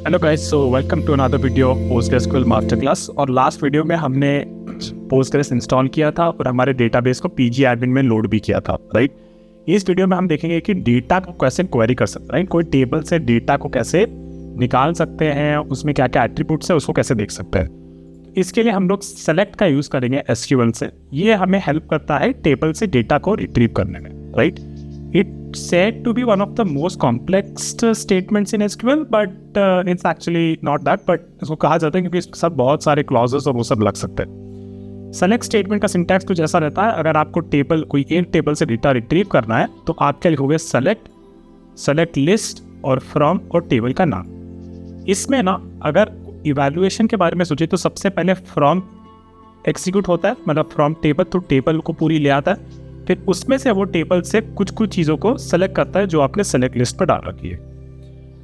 Hello guys, so welcome to another video of PostgreSQL master class. और last video में हमने Postgres install किया था और हमारे डेटाबेस को पीजी एडमिन में लोड भी किया था, राइट। इस वीडियो में हम देखेंगे कि डेटा को कैसे क्वेरी कर सकते हैं, राइट। कोई टेबल से डेटा को कैसे निकाल सकते हैं, उसमें क्या क्या एट्रीब्यूट्स है उसको कैसे देख सकते हैं। इसके लिए हम लोग सेलेक्ट का यूज़ करेंगे एसक्यूएल से। ये हमें हेल्प करता है टेबल से डेटा को रिट्रीव करने में, right. It's said to be one of the most complex statements in SQL, but it's actually not that. But इसको कहा जाता है क्योंकि इसके साथ बहुत सारे clauses और वो सब लग सकते हैं। Select statement का syntax कुछ ऐसा रहता है, अगर आपको टेबल कोई एक टेबल से डेटा रिट्रीव करना है तो आप क्या लिखोगे, select list और from और टेबल का नाम। इसमें ना अगर इवैल्यूएशन के बारे में सोचे तो सबसे पहले from एग्जीक्यूट होता है, मतलब from टेबल तो टेबल को पूरी ले आता है, फिर उसमें से वो टेबल से कुछ चीज़ों को सेलेक्ट करता है जो आपने सेलेक्ट लिस्ट पर डाल रखी है।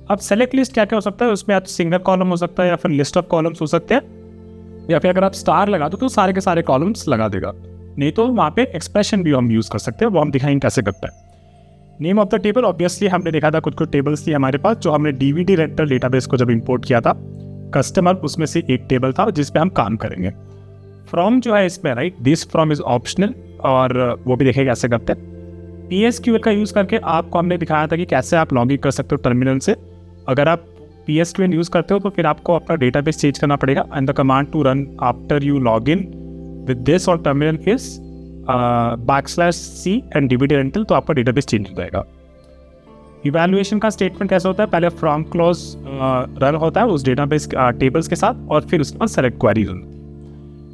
अब सेलेक्ट लिस्ट क्या क्या हो सकता है, उसमें आप सिंगल कॉलम हो सकता है या फिर लिस्ट ऑफ कॉलम्स हो सकते हैं, या फिर अगर आप स्टार लगा दो तो सारे के सारे कॉलम्स लगा देगा। नहीं तो वहाँ पे एक्सप्रेशन भी हम यूज़ कर सकते हैं, वो हम दिखाएंगे कैसे करता है। Name of the table, obviously हमने देखा था कुछ टेबल्स थी हमारे पास जो हमने डीवीडी रेंटल डेटाबेस को जब इम्पोर्ट किया था। कस्टमर उसमें से एक टेबल था जिस पे हम काम करेंगे। फ्रॉम जो है इसमें, right, this from is optional और वो भी देखेंगे कैसे करते हैं। PSQL का यूज़ करके आपको हमने दिखाया था कि कैसे आप लॉगिन कर सकते हो टर्मिनल से। अगर आप PSQL यूज़ करते हो तो फिर आपको अपना डेटाबेस चेंज करना पड़ेगा, and the command to run after you log in with this और terminal is /c and DVD rental, तो आपका डेटाबेस चेंज हो जाएगा। इवैल्यूएशन का स्टेटमेंट कैसे होता है, पहले फ्रॉम क्लॉज रन होता है उस डेटाबेस टेबल्स के साथ और फिर उसके बाद select query run.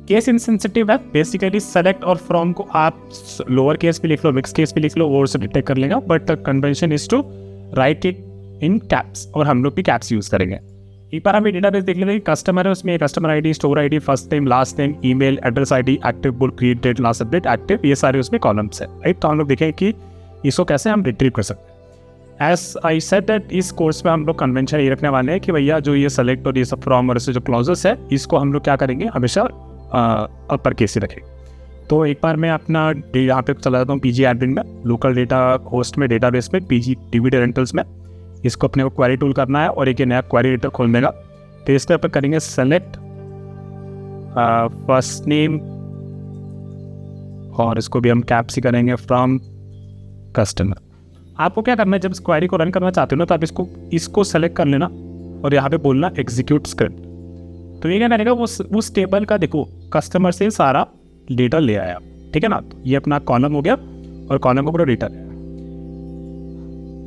Case insensitive है, बेसिकली सेलेक्ट और फ्रॉम को आप लोअर केस भी लिख लो, मिक्स केस भी लिख लो, वो उसे डिटेक्ट कर लेगा, but the convention is to write it in caps, और हम लोग भी कैप्स यूज करेंगे। एक बार हमें डेटाबेस देख लेंगे, कस्टमर है, उसमें customer ID, store ID, first name, last name, email address, ID, active bool, create date, last update, active, ये सारे उसमें कॉलम्स है, राइट। तो हम लोग देखें कि इसको कैसे हम रिट्रीव कर सकते हैं। एज आई सेड दैट इस कोर्स में हम लोग कन्वेंशन ये रखने वाले हैं कि भैया जो ये सेलेक्ट और ये सब फ्रॉम और इससे जो क्लॉजेस है इसको हम लोग क्या करेंगे, हमेशा अपर केस से रखें। तो एक बार मैं अपना यहाँ पे चला जाता हूँ पीजी एडमिन में, लोकल डेटा होस्ट में, डेटाबेस में, पीजी डीवीडी रेंटल्स में। इसको अपने को क्वेरी टूल करना है और एक नया क्वेरी एडिटर खोल देगा। तो इस पर करेंगे सेलेक्ट फर्स्ट नेम, और इसको भी हम कैप्स ही करेंगे फ्रॉम कस्टमर। आपको क्या करना है, जब इस क्वेरी को रन करना चाहते हो ना तो आप इसको सेलेक्ट कर लेना और यहाँ पे बोलना एग्जीक्यूट स्क्रिप्ट। तो ये क्या करेगा, वो उस टेबल का देखो कस्टमर से सारा डेटा ले आया, ठीक है ना। तो ये अपना कॉलम हो गया और कॉलम को पूरा डेटा ले आया।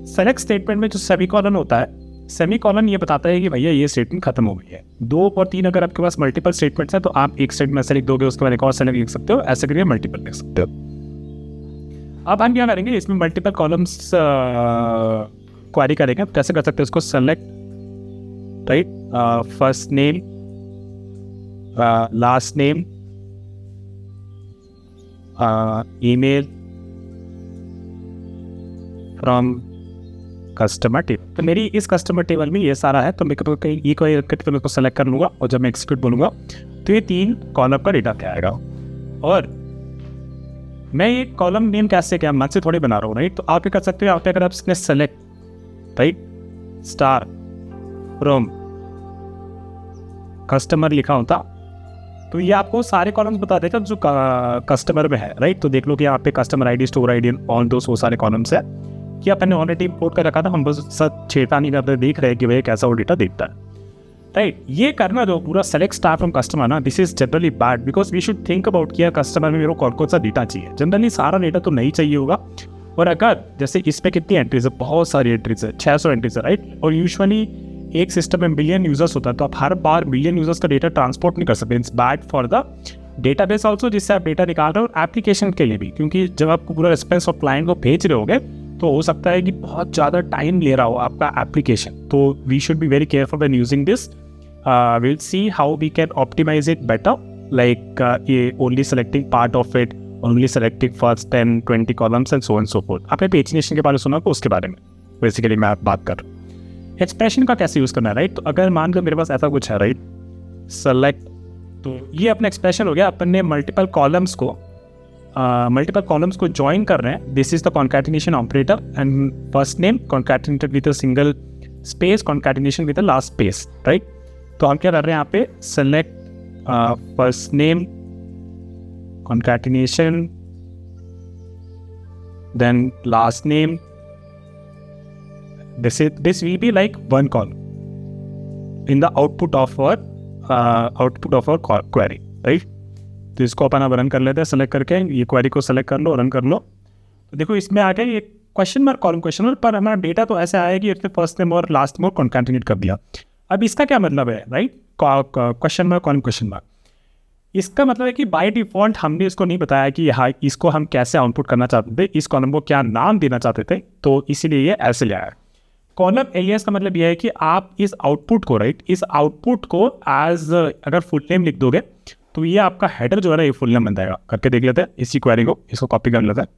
सेलेक्ट स्टेटमेंट में जो सेमी कॉलन होता है, सेमी कॉलन ये बताता है कि भैया ये स्टेटमेंट खत्म हो गई है। 2 और 3 अगर आपके पास मल्टीपल स्टेटमेंट्स हैं तो आप एक स्टेटमेंट ऐसे लिख दोगे, उसके बाद एक और सेलेक्ट लिख सकते हो, ऐसे करके मल्टीपल लिख सकते हो। अब हम क्या करेंगे, इसमें मल्टीपल कॉलम्स क्वेरी करेंगे। कैसे कर सकते हैं इसको, select, right, first name, last name, email from customer table. तो मेरी इस कस्टमर टेबल में ये सारा है, तो मैं कहीं ये कोई करके इसको सेलेक्ट कर लूँगा और जब मैं एक्सिक्यूट बोलूँगा तो ये 3 कॉलम का डेटा क्या आएगा। और मैं ये कॉलम नेम कैसे, क्या मन से थोड़ी बना रहा हूँ, राइट। तो आप क्या कर सकते हो, यहाँ पे अगर आप इसने select, right, star from customer लिखा होता तो ये आपको सारे कॉलम्स बता देगा जो कस्टमर में है, राइट। तो देख लो कि यहाँ पे customer ID, store ID, on दो वो सारे कॉलम्स है कि अपन ऑलरेडी इंपोर्ट कर रखा था, हम बस सब छेड़खानी करते देख रहे हैं कि भैया कैसा वो डेटा देखता है, राइट। ये करना जो पूरा सेलेक्ट स्टार फ्रॉम कस्टमर ना, this is generally bad, because we should think about कि कस्टमर में मेरे को कौन सा डेटा चाहिए। जनरली सारा डेटा तो नहीं चाहिए होगा, और अगर जैसे इस पर कितनी एंट्रीज है, बहुत सारी एंट्रीज है, 600 एंट्रीज है, राइट। और यूजुअली एक सिस्टम में मिलियन यूजर्स होता है, तो आप हर बार मिलियन यूजर्स का डेटा ट्रांसपोर्ट नहीं कर सकते। It's bad for the database also, जिससे आप डेटा निकाल रहे हो, और एप्लीकेशन के लिए भी, क्योंकि जब आपको पूरा रिस्पेंस ऑफ क्लाइंट को भेज रहे होगे तो हो सकता है कि बहुत ज़्यादा टाइम ले रहा हो आपका एप्लीकेशन। तो we should be very careful when using this. Will see how we can optimise it better, like ये only selecting part of it, only selecting first 10-20 columns and so and so forth. आपने pagination के बारे में सुना तो उसके बारे में बेसिकली मैं बात कर रहा हूँ। एक्सप्रेशन का कैसे यूज़ करना है, राइट। तो अगर मान कर मेरे पास ऐसा कुछ है, राइट, सेलेक्ट, तो ये अपना एक्सप्रेशन हो गया। अपन ने मल्टीपल कॉलम्स को ज्वाइन कर रहे हैं। This is the concatenation operator, and first name concatenated with a single space concatenation with the last space, right. तो हम क्या कर रहे हैं यहाँ पे, select first name concatenation then last name, this will be like one column in the output of our query, right। तो इसको अपन अब रन कर लेते हैं, सेलेक्ट करके ये क्वेरी को सेलेक्ट कर लो, रन कर लो। तो देखो इसमें आ गया ये question mark column question mark, पर हमारा डेटा तो ऐसे आया कि इसने फर्स्ट नेम और लास्ट नेम कॉन्कैटिनेट कर दिया। अब इसका क्या मतलब है, right, question mark column question mark, इसका मतलब है कि बाय डिफॉल्ट हमने इसको नहीं बताया कि हाँ इसको हम कैसे आउटपुट करना चाहते थे, इस कॉलम को क्या नाम देना चाहते थे, तो इसीलिए ये ऐसे ले आया। कॉलम एलियास का मतलब यह है कि आप इस आउटपुट को, राइट, इस आउटपुट को एज अगर फुल नेम लिख दोगे तो ये आपका हेडर जो है ना ये फुल नेम बन जाएगा। करके देख लेते हैं इसी क्वेरी को, इसको कॉपी कर लेते हैं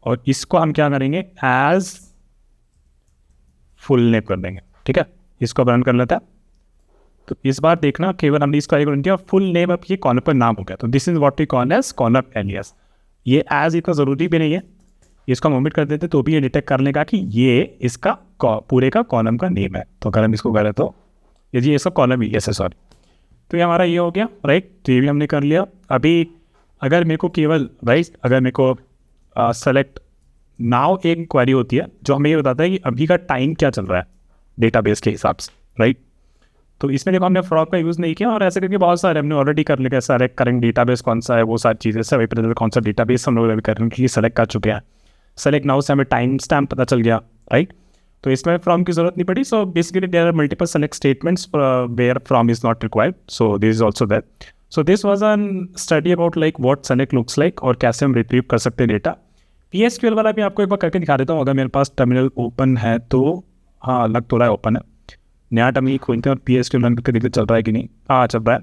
और इसको हम क्या करेंगे, एज फुल नेम कर देंगे, ठीक है। इसको रन कर लेते हैं। तो इस बार देखना केवल हमने इस क्वेरी को रन किया, फुल नेम अब ये कॉलम पर नाम हो गया। तो this is what we call as column alias. ये एज इतना ज़रूरी भी नहीं है, इसको हम ओमिट कर देते तो भी ये डिटेक्ट कर लेगा कि ये इसका पूरे का कॉलम का नेम है। तो अगर हम इसको करें तो ये जी इसका कॉलम एलियास है, सॉरी। तो ये हमारा ये हो गया, राइट। तो ये भी हमने कर लिया। अभी अगर मेरे को केवल, राइट, अगर मेरे को सेलेक्ट नाउ एक क्वेरी होती है जो हमें ये बताता है कि अभी का टाइम क्या चल रहा है डेटाबेस के हिसाब से, राइट। तो इसमें देखो हमने फ्रॉक का यूज़ नहीं किया और ऐसे करके बहुत सारे हमने ऑलरेडी कर लिया, सारे करंट डेटाबेस कौन सा है वो सारी चीज़ें, सब कौन सा डेटाबेस हम लोग करंटली सेलेक्ट कर चुके हैं। सेलेक्ट नाउ से हमें टाइम स्टैम्प पता चल गया, राइट। तो इसमें फ्रॉम की जरूरत नहीं पड़ी। So basically there are multiple select statements where from is not required, so this is also that. So this was an study about like what select looks like और कैसे हम रिट्रीव कर सकते हैं डेटा। PSQL वाला भी आपको एक बार करके दिखा देता हूँ। अगर मेरे पास टर्मिनल ओपन है तो, हाँ लग तो रहा है ओपन है, नया टर्मिनल खोलते हैं और PSQL रन करके देखते चल रहा है कि नहीं। हाँ चल रहा है,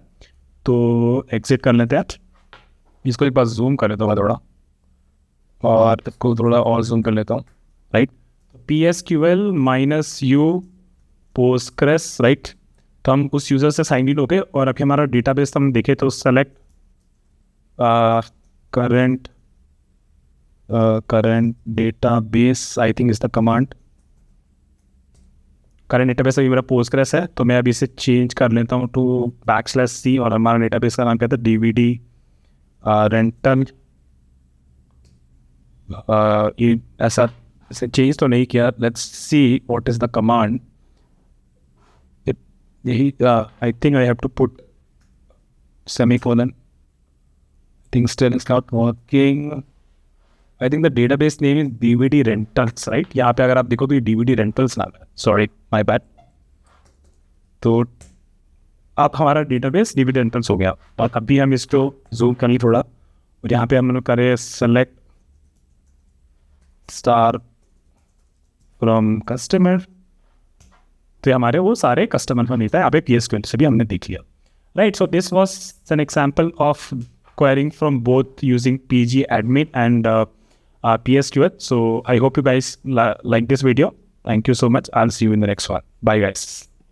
तो एग्जिट कर लेते हैं। इसको एक बार जूम कर लेता हूँ थोड़ा और इसको थोड़ा और जूम कर लेता हूँ, right. PSQL -u Postgres, right. तो हम उस यूज़र से साइन इन हो गए और अभी हमारा डेटाबेस हम देखें तो select current database, I think is the command. Current database अभी मेरा पोस्टग्रेस है, तो मैं अभी इसे चेंज कर लेता हूँ टू \c और हमारा डेटाबेस का नाम कहता है DVD रेंटल। ये ऐसा इसे चेंज तो नहीं किया। Let's see what is the command. यही I think I have to put semicolon. Thing still is not working. I think the database name is DVD rentals, right. यहाँ पे अगर आप देखो तो ये DVD रेंटल्स नाम है, सॉरी माय बैड। तो अब हमारा डेटाबेस DVD रेंटल्स हो गया। और अभी हम इसको जूम करें थोड़ा और यहाँ पे हम करें सेलेक्ट स्टार फ्रॉम कस्टमर, तो हमारे वो सारे कस्टमर का नहीं था। यहाँ पे PSQL से भी हमने देख लिया, right. So this was an example of querying from both using pgadmin and PSQL. So I hope you guys like this video. Thank you so much. I'll see you in the next one. Bye guys.